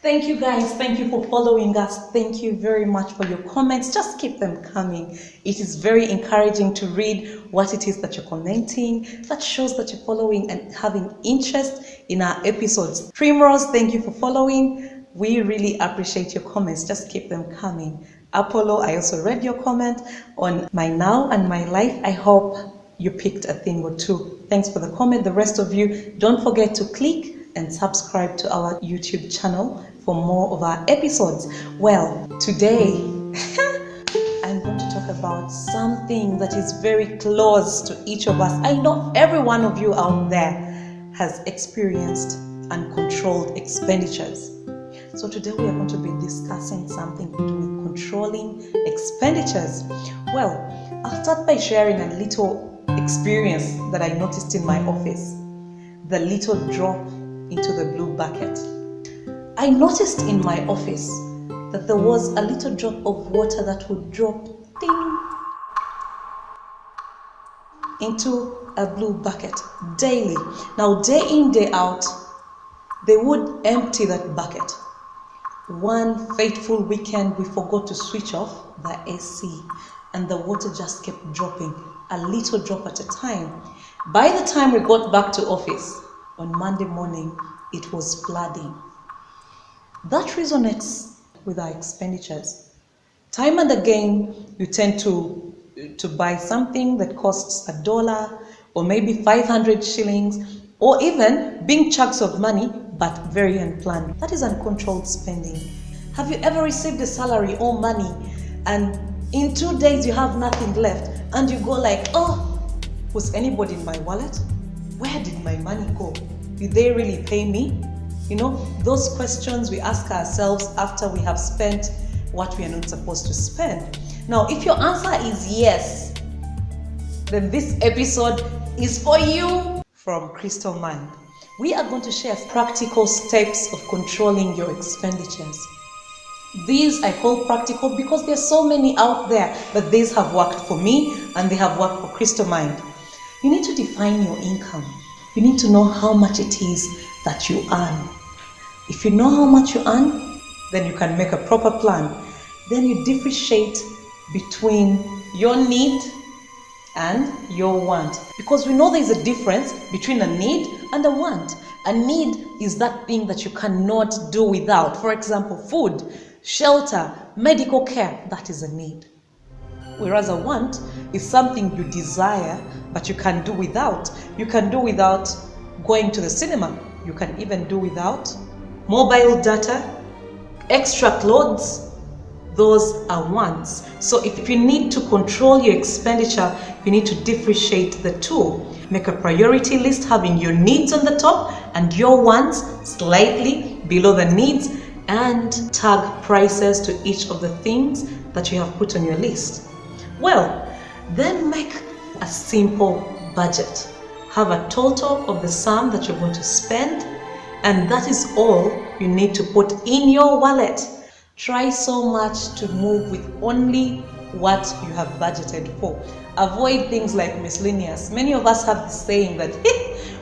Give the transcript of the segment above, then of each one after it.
Thank you guys. Thank you for following us. Thank you very much for your comments. Just keep them coming. It is very encouraging to read what it is that you're commenting. That shows that you're following and having interest in our episodes. Primrose, thank you for following. We really appreciate your comments. Just keep them coming. Apollo, I also read your comment on my now and my life. I hope you picked a thing or two. Thanks for the comment. The rest of you, don't forget to click and subscribe to our YouTube channel for more of our episodes. Well, today I'm going to talk about something that is very close to each of us. I know every one of you out there has experienced uncontrolled expenditures. So today we are going to be discussing something to do with controlling expenditures. Well, I'll start by sharing a little experience that I noticed in my office. The little drop into the blue bucket. I noticed in my office that there was a little drop of water that would drop ding, into a blue bucket daily. Now, day in, day out, they would empty that bucket. One fateful weekend, we forgot to switch off the AC and the water just kept dropping, a little drop at a time. By the time we got back to office, on Monday morning, it was flooding. That resonates with our expenditures. Time and again, you tend to buy something that costs $1 or maybe 500 shillings, or even big chunks of money, but very unplanned. That is uncontrolled spending. Have you ever received a salary or money and in 2 days you have nothing left and you go like, oh, was anybody in my wallet? Where did my money go? Did they really pay me? You know, those questions we ask ourselves after we have spent what we are not supposed to spend. Now, if your answer is yes, then this episode is for you. From Crystal Mind, we are going to share practical steps of controlling your expenditures. These I call practical because there's so many out there, but these have worked for me and they have worked for Crystal Mind. You need to define your income. You need to know how much it is that you earn. If you know how much you earn, then you can make a proper plan. Then you differentiate between your need and your want. Because we know there's a difference between a need and a want. A need is that thing that you cannot do without. For example, food, shelter, medical care, that is a need. Whereas a want is something you desire, but you can do without. You can do without going to the cinema. You can even do without mobile data, extra clothes. Those are wants. So if you need to control your expenditure, you need to differentiate the two. Make a priority list having your needs on the top and your wants slightly below the needs, and tag prices to each of the things that you have put on your list. Well, then make a simple budget. Have a total of the sum that you're going to spend, and that is all you need to put in your wallet. Try so much to move with only what you have budgeted for. Avoid things like miscellaneous. Many of us have this saying that,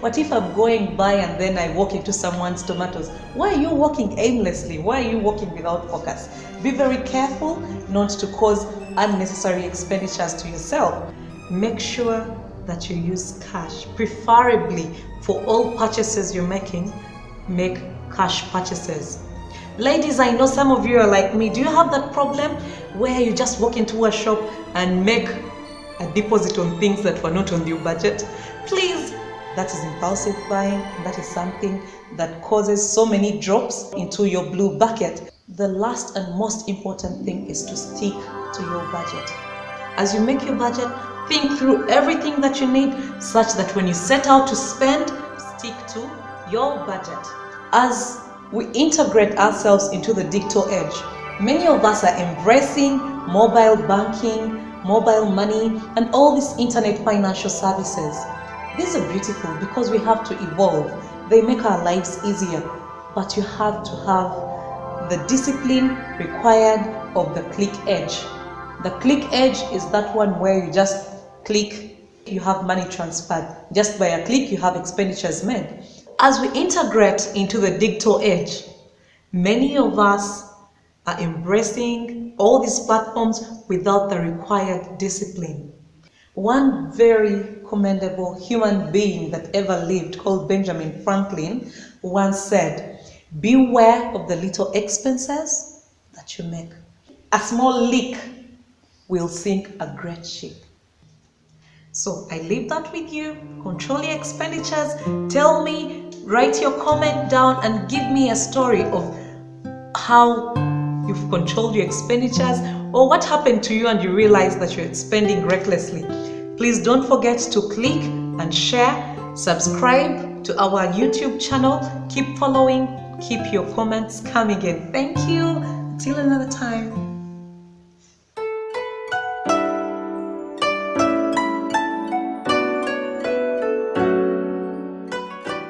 what if I'm going by and then I walk into someone's tomatoes? Why are you walking aimlessly? Why are you walking without focus? Be very careful not to cause unnecessary expenditures to yourself. Make sure that you use cash. Preferably for all purchases you're making, make cash purchases. Ladies, I know some of you are like me. Do you have that problem where you just walk into a shop and make a deposit on things that were not on your budget? Please, that is impulsive buying. That is something that causes so many drops into your blue bucket. The last and most important thing is to stick to your budget. As you make your budget, think through everything that you need such that when you set out to spend, stick to your budget. As we integrate ourselves into the digital age, many of us are embracing mobile banking, mobile money, and all these internet financial services. These are beautiful because we have to evolve. They make our lives easier, but you have to have the discipline required of the click edge. The click edge is that one where you just click, you have money transferred. Just by a click, you have expenditures made. As we integrate into the digital age, Many of us are embracing all these platforms without the required discipline. One very commendable human being that ever lived, called Benjamin Franklin, once said, "Beware of the little expenses that you make. A small leak will sink a great ship." So I leave that with you. Control your expenditures. Tell me, write your comment down and give me a story of how you've controlled your expenditures, or what happened to you and you realized that you're spending recklessly. Please don't forget to click and share, subscribe to our YouTube channel. Keep following, keep your comments coming in. Thank you. Until another time.